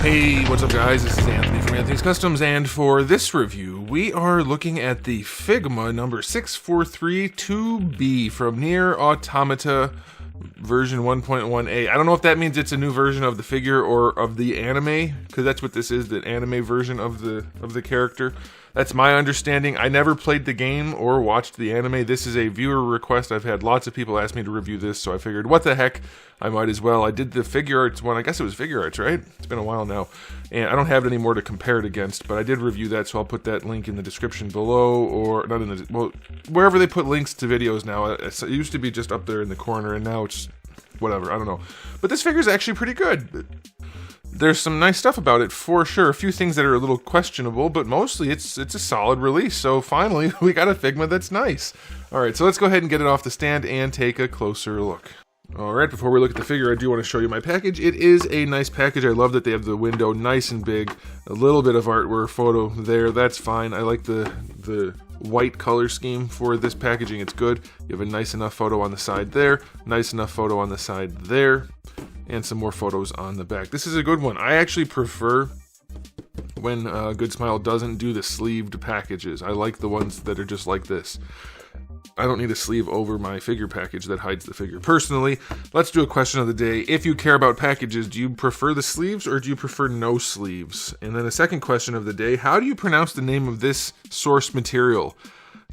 Hey, what's up guys? This is Anthony from Anthony's Customs, and for this review, we are looking at the Figma No.643 2B from NieR Automata version 1.1a. I don't know if that means it's a new version of the figure or of the anime, because that's what this is, the anime version of the character. That's my understanding. I never played the game or watched the anime. This is a viewer request. I've had lots of people ask me to review this, so I figured, what the heck, I might as well. I did the figure arts one. I guess it was figure arts, right? It's been a while now, and I don't have it anymore to compare it against, but I did review that, so I'll put that link in the description below, or not in the, well, wherever they put links to videos now. It used to be just up there in the corner, and now it's whatever, I don't know. But this figure is actually pretty good. There's some nice stuff about it for sure. A few things that are a little questionable, but mostly it's a solid release. So finally, we got a Figma that's nice. Alright, so let's go ahead and get it off the stand and take a closer look. Alright, before we look at the figure, I do want to show you my package. It is a nice package. I love that they have the window nice and big. A little bit of artwork photo there, that's fine. I like the white color scheme for this packaging. It's good. You have a nice enough photo on the side there, nice enough photo on the side there, and some more photos on the back. This is a good one. I actually prefer when Good Smile doesn't do the sleeved packages. I like the ones that are just like this. I don't need a sleeve over my figure package that hides the figure. Personally, let's do a question of the day. If you care about packages, do you prefer the sleeves or do you prefer no sleeves? And then a second question of the day, how do you pronounce the name of this source material?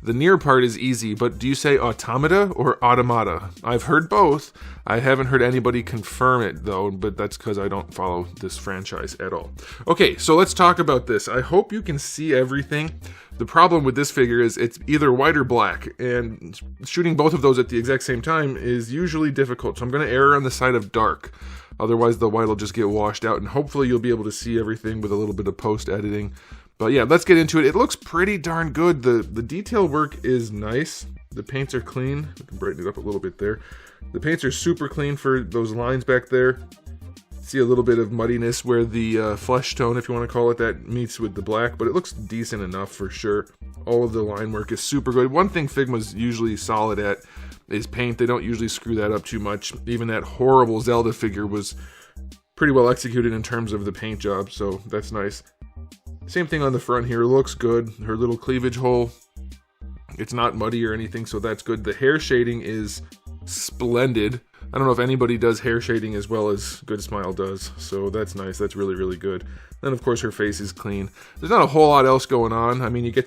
The NieR part is easy, but do you say Automata or Automata? I've heard both. I haven't heard anybody confirm it though, but that's because I don't follow this franchise at all. Okay, so let's talk about this. I hope you can see everything. The problem with this figure is it's either white or black, and shooting both of those at the exact same time is usually difficult, so I'm going to err on the side of dark. Otherwise the white will just get washed out, and hopefully you'll be able to see everything with a little bit of post-editing. But yeah, let's get into it. It looks pretty darn good. The detail work is nice. The paints are clean. I can brighten it up a little bit there. The paints are super clean for those lines back there. See a little bit of muddiness where the flesh tone, if you want to call it that, meets with the black, but it looks decent enough for sure. All of the line work is super good. One thing Figma's usually solid at is paint. They don't usually screw that up too much. Even that horrible Zelda figure was pretty well executed in terms of the paint job, so that's nice. Same thing on the front here, looks good. Her little cleavage hole, it's not muddy or anything, so that's good. The hair shading is splendid. I don't know if anybody does hair shading as well as Good Smile does, so that's nice. That's really, really good. Then of course her face is clean. There's not a whole lot else going on. I mean, you get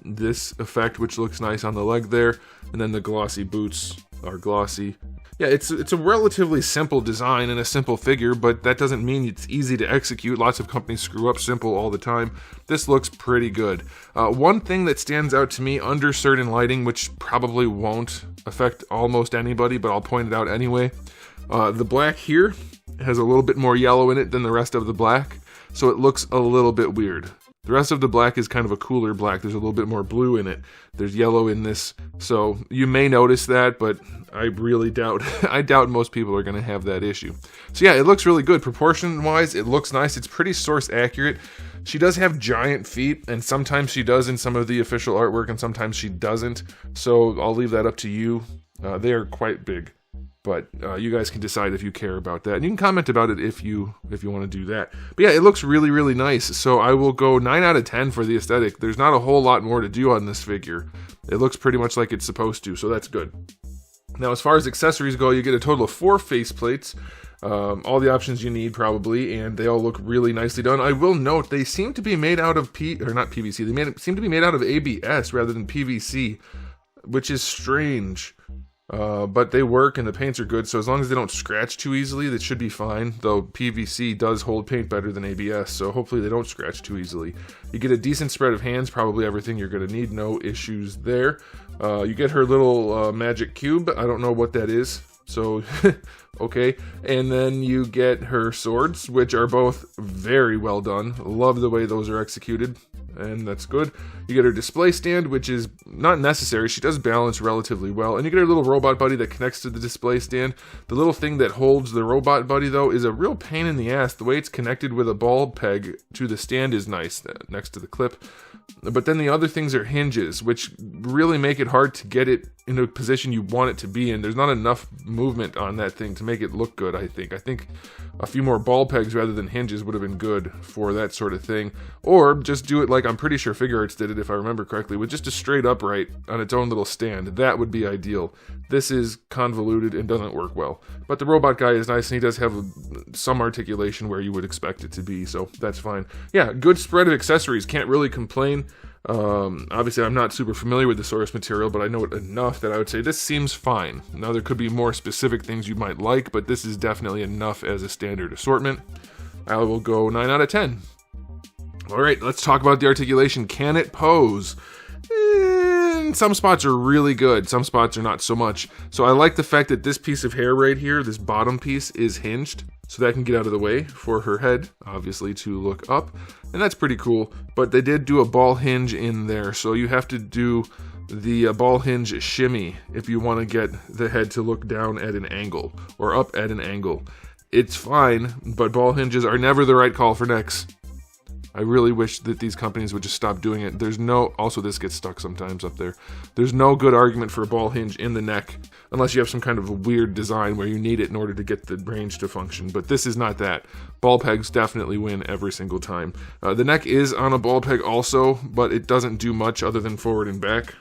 this effect, which looks nice on the leg there, and then the glossy boots are glossy. Yeah, it's a relatively simple design and a simple figure, but that doesn't mean it's easy to execute. Lots of companies screw up simple all the time. This looks pretty good. One thing that stands out to me under certain lighting, which probably won't affect almost anybody, but I'll point it out anyway. The black here has a little bit more yellow in it than the rest of the black, so it looks a little bit weird. The rest of the black is kind of a cooler black. There's a little bit more blue in it. There's yellow in this, so you may notice that, but I really doubt, I doubt most people are going to have that issue. So yeah, it looks really good. Proportion-wise, it looks nice. It's pretty source accurate. She does have giant feet, and sometimes she does in some of the official artwork, and sometimes she doesn't, so I'll leave that up to you. They are quite big. But you guys can decide if you care about that. And you can comment about it if you want to do that. But yeah, it looks really, really nice. So I will go 9 out of 10 for the aesthetic. There's not a whole lot more to do on this figure. It looks pretty much like it's supposed to, so that's good. Now, as far as accessories go, you get a total of 4 faceplates. All the options you need, probably, and they all look really nicely done. I will note, they seem to be made out of not PVC. They seem to be made out of ABS rather than PVC, which is strange. But they work and the paints are good, so as long as they don't scratch too easily, that should be fine, though PVC does hold paint better than ABS, so hopefully they don't scratch too easily. You get a decent spread of hands, probably everything you're going to need, no issues there. You get her little magic cube, I don't know what that is, so okay. And then you get her swords, which are both very well done. Love the way those are executed, and that's good. You get her display stand, which is not necessary. She does balance relatively well. And you get her little robot buddy that connects to the display stand. The little thing that holds the robot buddy, though, is a real pain in the ass. The way it's connected with a ball peg to the stand is nice, next to the clip. But then the other things are hinges, which really make it hard to get it in a position you want it to be in. There's not enough movement on that thing to make it look good, I think. I think a few more ball pegs rather than hinges would have been good for that sort of thing. Or just do it like I'm pretty sure Figuarts did it, if I remember correctly, with just a straight upright on its own little stand. That would be ideal. This is convoluted and doesn't work well. But the robot guy is nice, and he does have some articulation where you would expect it to be, so that's fine. Yeah, good spread of accessories. Can't really complain. Obviously I'm not super familiar with the source material, but I know it enough that I would say this seems fine. Now there could be more specific things you might like, but this is definitely enough as a standard assortment. I will go 9 out of 10. Alright, let's talk about the articulation. Can it pose? Some spots are really good, some spots are not so much. So I like the fact that this piece of hair right here, this bottom piece, is hinged, so that can get out of the way for her head, obviously, to look up. And that's pretty cool, but they did do a ball hinge in there, so you have to do the ball hinge shimmy if you want to get the head to look down at an angle, or up at an angle. It's fine, but ball hinges are never the right call for necks. I really wish that these companies would just stop doing it. There's no, also this gets stuck sometimes up there. There's no good argument for a ball hinge in the neck, unless you have some kind of a weird design where you need it in order to get the range to function. But this is not that. Ball pegs definitely win every single time. The neck is on a ball peg also, but it doesn't do much other than forward and back.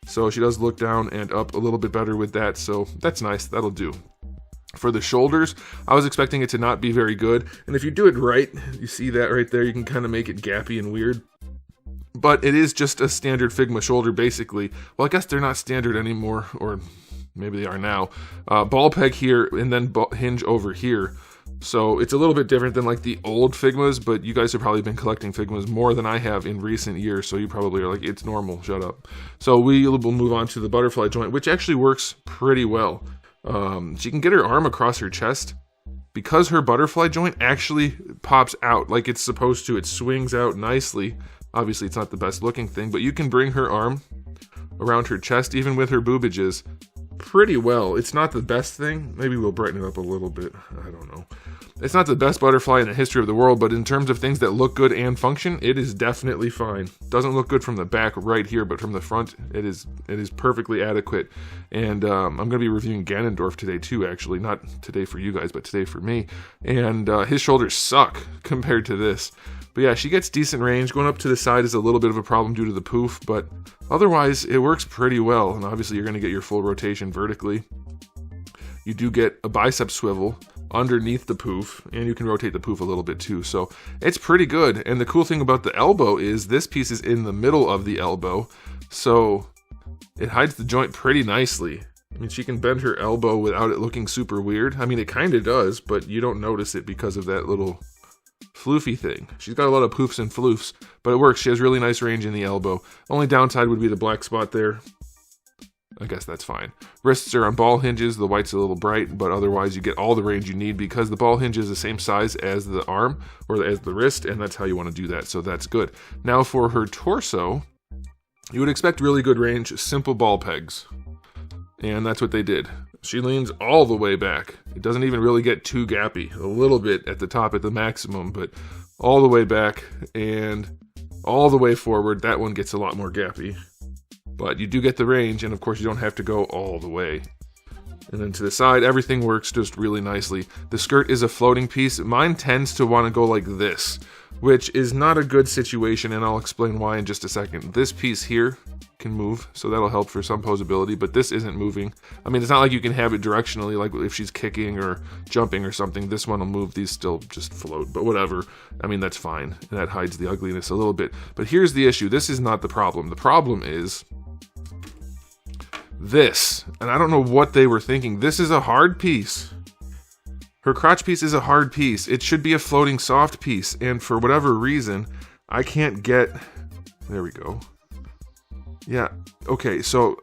So she does look down and up a little bit better with that, so that's nice, that'll do. For the shoulders, I was expecting it to not be very good, and if you do it right, you see that right there, you can kind of make it gappy and weird. But it is just a standard Figma shoulder, basically. Well, I guess they're not standard anymore, or maybe they are now. Ball peg here, and then hinge over here. So it's a little bit different than like the old Figmas, but you guys have probably been collecting Figmas more than I have in recent years, so you probably are like, it's normal, shut up. So we will move on to the butterfly joint, which actually works pretty well. She can get her arm across her chest because her butterfly joint actually pops out like it's supposed to. It swings out nicely. Obviously it's not the best looking thing, but you can bring her arm around her chest even with her boobages pretty well. It's not the best thing. Maybe we'll brighten it up a little bit. I don't know. It's not the best butterfly in the history of the world, but in terms of things that look good and function, it is definitely fine. Doesn't look good from the back right here, but from the front, it is perfectly adequate. And I'm going to be reviewing Ganondorf today too, actually. Not today for you guys, but today for me. And his shoulders suck compared to this. But yeah, she gets decent range. Going up to the side is a little bit of a problem due to the poof, but otherwise it works pretty well. And obviously you're going to get your full rotation vertically. You do get a bicep swivel underneath the poof, and you can rotate the poof a little bit too, so it's pretty good. And the cool thing about the elbow is this piece is in the middle of the elbow, so it hides the joint pretty nicely. I mean, she can bend her elbow without it looking super weird. I mean, it kind of does, but you don't notice it because of that little floofy thing. She's got a lot of poofs and floofs, but it works. She has really nice range in the elbow. Only downside would be the black spot there. I guess that's fine. Wrists are on ball hinges. The white's a little bright, but otherwise you get all the range you need because the ball hinge is the same size as the arm or as the wrist, and that's how you want to do that, so that's good. Now for her torso, you would expect really good range, simple ball pegs, and that's what they did. She leans all the way back. It doesn't even really get too gappy. A little bit at the top at the maximum, but all the way back and all the way forward. That one gets a lot more gappy. But you do get the range, and of course you don't have to go all the way. And then to the side, everything works just really nicely. The skirt is a floating piece. Mine tends to want to go like this, which is not a good situation, and I'll explain why in just a second. This piece here can move, so that'll help for some posability, but this isn't moving. I mean, it's not like you can have it directionally, like if she's kicking or jumping or something. This one will move, these still just float, but whatever. I mean, that's fine, and that hides the ugliness a little bit. But here's the issue. This is not the problem. The problem is this, and I don't know what they were thinking. This is a hard piece. Her crotch piece is a hard piece. It should be a floating soft piece, and for whatever reason, I can't get... There we go. Yeah, okay, so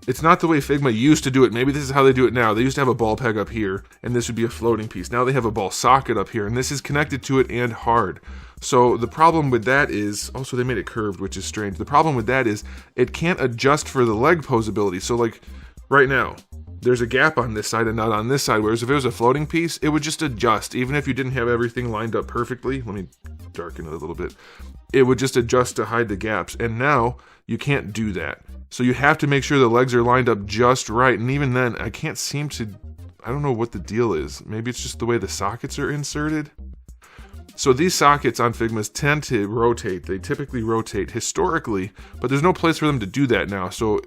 it's not the way Figma used to do it. Maybe this is how they do it now. They used to have a ball peg up here, and this would be a floating piece. Now they have a ball socket up here, and this is connected to it and hard. So the problem with that is, also they made it curved, which is strange. The problem with that is it can't adjust for the leg posability. So like right now, there's a gap on this side and not on this side, whereas if it was a floating piece, it would just adjust. Even if you didn't have everything lined up perfectly, let me darken it a little bit, it would just adjust to hide the gaps. And now you can't do that. So you have to make sure the legs are lined up just right, and even then, I can't seem to, I don't know what the deal is. Maybe it's just the way the sockets are inserted. So these sockets on Figmas tend to rotate. They typically rotate historically, but there's no place for them to do that now. So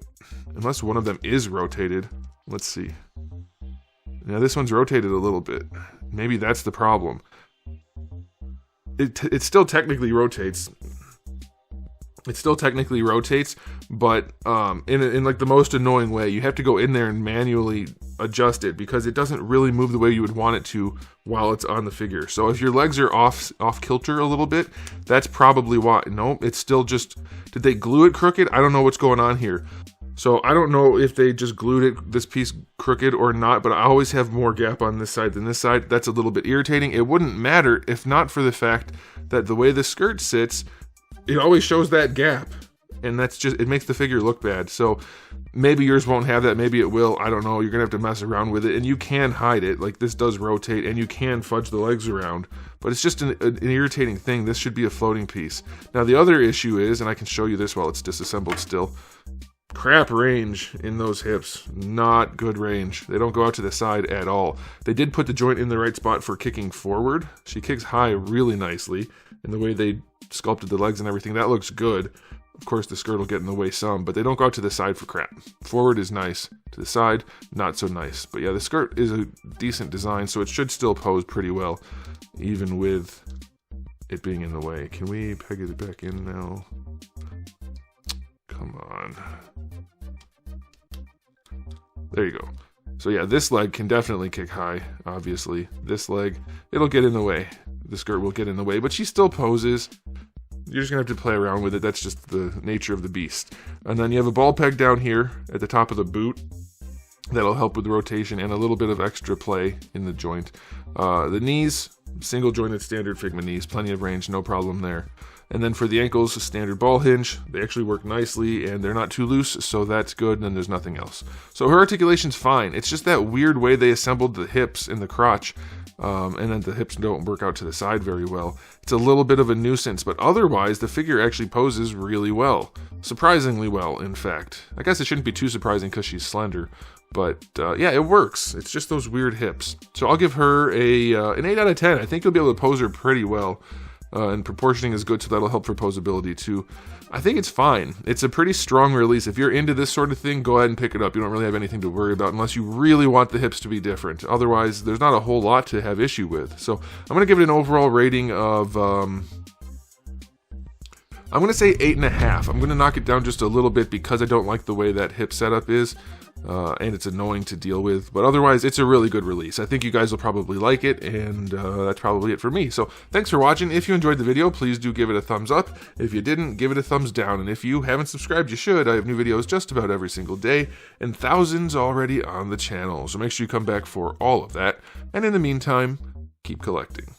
unless one of them is rotated, let's see. Now this one's rotated a little bit. Maybe that's the problem. It still technically rotates. It still technically rotates, but in like the most annoying way. You have to go in there and manually adjust it because it doesn't really move the way you would want it to while it's on the figure. So if your legs are off kilter a little bit, that's probably why. No, it's still just, did they glue it crooked? I don't know what's going on here. So I don't know if they just glued this piece crooked or not, but I always have more gap on this side than this side. That's a little bit irritating. It wouldn't matter if not for the fact that the way the skirt sits, it always shows that gap, and that's just, it makes the figure look bad. So maybe yours won't have that, maybe it will, I don't know. You're gonna have to mess around with it, and you can hide it. Like, this does rotate, and you can fudge the legs around, but it's just an irritating thing. This should be a floating piece. Now the other issue is, and I can show you this while it's disassembled still, crap range in those hips. Not good range. They don't go out to the side at all. They did put the joint in the right spot for kicking forward. She kicks high really nicely, and the way they sculpted the legs and everything, that looks good. Of course, the skirt will get in the way some, but they don't go out to the side for crap. Forward is nice. To the side, not so nice. But yeah, the skirt is a decent design, so it should still pose pretty well, even with it being in the way. Can we peg it back in now? Come on. There you go. So yeah, this leg can definitely kick high, obviously. This leg, it'll get in the way. The skirt will get in the way, but she still poses. You're just gonna have to play around with it. That's just the nature of the beast. And then you have a ball peg down here at the top of the boot. That'll help with the rotation and a little bit of extra play in the joint. The knees, single jointed standard Figma knees, plenty of range, no problem there. And then for the ankles, a standard ball hinge. They actually work nicely, and they're not too loose, so that's good, and then there's nothing else. So her articulation's fine. It's just that weird way they assembled the hips and the crotch, and then the hips don't work out to the side very well. It's a little bit of a nuisance, but otherwise, the figure actually poses really well. Surprisingly well, in fact. I guess it shouldn't be too surprising because she's slender. But yeah, it works. It's just those weird hips. So I'll give her an 8 out of 10. I think you'll be able to pose her pretty well. And proportioning is good, so that'll help for posability too. I think it's fine. It's a pretty strong release. If you're into this sort of thing, go ahead and pick it up. You don't really have anything to worry about unless you really want the hips to be different. Otherwise, there's not a whole lot to have issue with. So I'm going to give it an overall rating of, I'm going to say 8.5. I'm going to knock it down just a little bit because I don't like the way that hip setup is. And it's annoying to deal with, but otherwise it's a really good release. I think you guys will probably like it, and that's probably it for me. So thanks for watching. If you enjoyed the video, please do give it a thumbs up. If you didn't, give it a thumbs down, and if you haven't subscribed, you should. I have new videos just about every single day, and thousands already on the channel, so make sure you come back for all of that. And in the meantime, keep collecting.